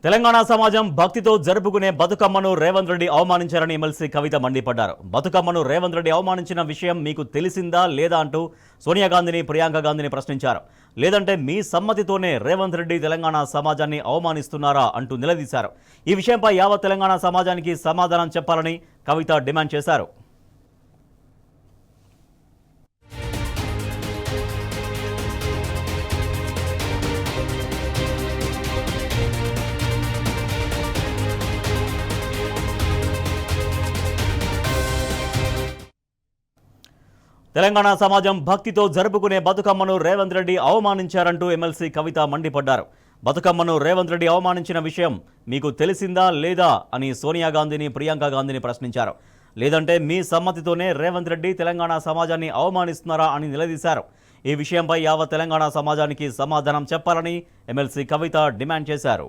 తెలంగాణ సమాజం భక్తితో జరుపుకునే బతుకమ్మను రేవంత్ రెడ్డి అవమానించారని ఎమ్మెల్సీ కవిత మండిపడ్డారు. బతుకమ్మను రేవంత్ రెడ్డి అవమానించిన విషయం మీకు తెలిసిందా లేదా అంటూ సోనియా గాంధీని, ప్రియాంక గాంధీని ప్రశ్నించారు. లేదంటే మీ సమ్మతితోనే రేవంత్ రెడ్డి తెలంగాణ సమాజాన్ని అవమానిస్తున్నారా అంటూ నిలదీశారు. ఈ విషయంపై యావత్ తెలంగాణ సమాజానికి సమాధానం చెప్పాలని కవిత డిమాండ్ చేశారు. తెలంగాణ సమాజం భక్తితో జరుపుకునే బతుకమ్మను రేవంత్ రెడ్డి అవమానించారంటూ ఎమ్మెల్సీ కవిత మండిపడ్డారు. బతుకమ్మను రేవంత్ రెడ్డి అవమానించిన విషయం మీకు తెలిసిందా లేదా అని సోనియా గాంధీని, ప్రియాంక గాంధీని ప్రశ్నించారు. లేదంటే మీ సమ్మతితోనే రేవంత్ రెడ్డి తెలంగాణ సమాజాన్ని అవమానిస్తున్నారా అని నిలదీశారు. ఈ విషయంపై యావత్ తెలంగాణ సమాజానికి సమాధానం చెప్పాలని ఎమ్మెల్సీ కవిత డిమాండ్ చేశారు.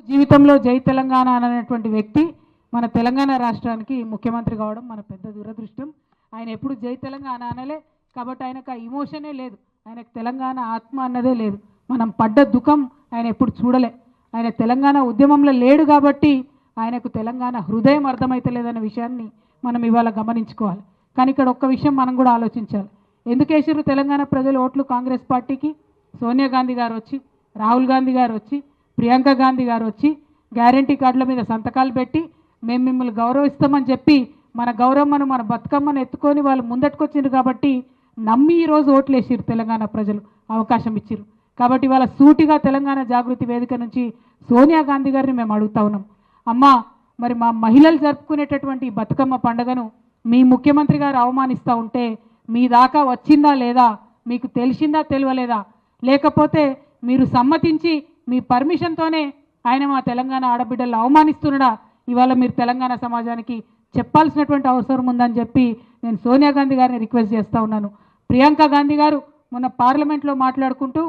జీవితంలో జై తెలంగాణ అనేటువంటి వ్యక్తి మన తెలంగాణ రాష్ట్రానికి ముఖ్యమంత్రి కావడం మన పెద్ద దురదృష్టం. ఆయన ఎప్పుడు జై తెలంగాణ అనలే కాబట్టి ఆయనకు ఆ ఇమోషనే లేదు. ఆయనకు తెలంగాణ ఆత్మ అన్నదే లేదు. మనం పడ్డ దుఃఖం ఆయన ఎప్పుడు చూడలే. ఆయన తెలంగాణ ఉద్యమంలో లేడు కాబట్టి ఆయనకు తెలంగాణ హృదయం అర్థమైతలేదనే విషయాన్ని మనం ఇవాళ గమనించుకోవాలి. కానీ ఇక్కడ ఒక్క విషయం మనం కూడా ఆలోచించాలి. ఎందుకేసారు తెలంగాణ ప్రజలు ఓట్లు కాంగ్రెస్ పార్టీకి? సోనియా గాంధీ గారు వచ్చి, రాహుల్ గాంధీ గారు వచ్చి, ప్రియాంక గాంధీ గారు వచ్చి గ్యారంటీ కార్డుల మీద సంతకాలు పెట్టి మేము మిమ్మల్ని గౌరవిస్తామని చెప్పి మన గౌరమ్మను, మన బతుకమ్మను ఎత్తుకొని వాళ్ళు ముందట్టుకొచ్చిండ్రు కాబట్టి నమ్మి ఈరోజు ఓట్లు వేసిరు. తెలంగాణ ప్రజలు అవకాశం ఇచ్చిరు కాబట్టి వాళ్ళ సూటిగా తెలంగాణ జాగృతి వేదిక నుంచి సోనియా గాంధీ గారిని మేము అడుగుతా ఉన్నాం. అమ్మా, మరి మా మహిళలు జరుపుకునేటటువంటి బతుకమ్మ పండుగను మీ ముఖ్యమంత్రి గారు అవమానిస్తూ ఉంటే మీ దాకా వచ్చిందా లేదా, మీకు తెలిసిందా తెలియలేదా, లేకపోతే మీరు సమ్మతించి మీ పర్మిషన్తోనే ఆయన మా తెలంగాణ ఆడబిడ్డలు అవమానిస్తున్నాడా, ఇవాళ మీరు తెలంగాణ సమాజానికి చెప్పాల్సినటువంటి అవసరం ఉందని చెప్పి నేను సోనియా గాంధీ గారిని రిక్వెస్ట్ చేస్తూ ఉన్నాను. ప్రియాంక గాంధీ గారు మొన్న పార్లమెంట్లో మాట్లాడుకుంటూ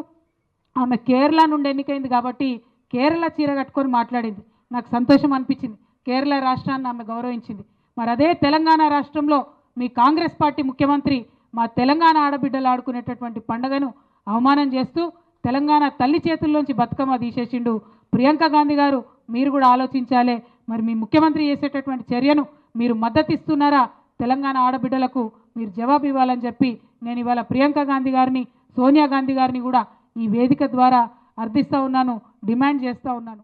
ఆమె కేరళ నుండి ఎన్నికైంది కాబట్టి కేరళ చీర కట్టుకొని మాట్లాడింది. నాకు సంతోషం అనిపించింది. కేరళ రాష్ట్రాన్ని ఆమె గౌరవించింది. మరి అదే తెలంగాణ రాష్ట్రంలో మీ కాంగ్రెస్ పార్టీ ముఖ్యమంత్రి మా తెలంగాణ ఆడబిడ్డలు ఆడుకునేటటువంటి పండుగను అవమానం చేస్తూ తెలంగాణ తల్లి చేతుల్లోంచి బతుకమ్మ తీసేసిండు. ప్రియాంక గాంధీ గారు మీరు కూడా ఆలోచించాలి. మరి మీ ముఖ్యమంత్రి చేసేటటువంటి చర్యను మీరు మద్దతు ఇస్తున్నారా? తెలంగాణ ఆడబిడ్డలకు మీరు జవాబు ఇవ్వాలని చెప్పి నేను ఇవాళ ప్రియాంక గాంధీ గారిని, సోనియా గాంధీ గారిని కూడా ఈ వేదిక ద్వారా అర్థిస్తూ ఉన్నాను, డిమాండ్ చేస్తూ ఉన్నాను.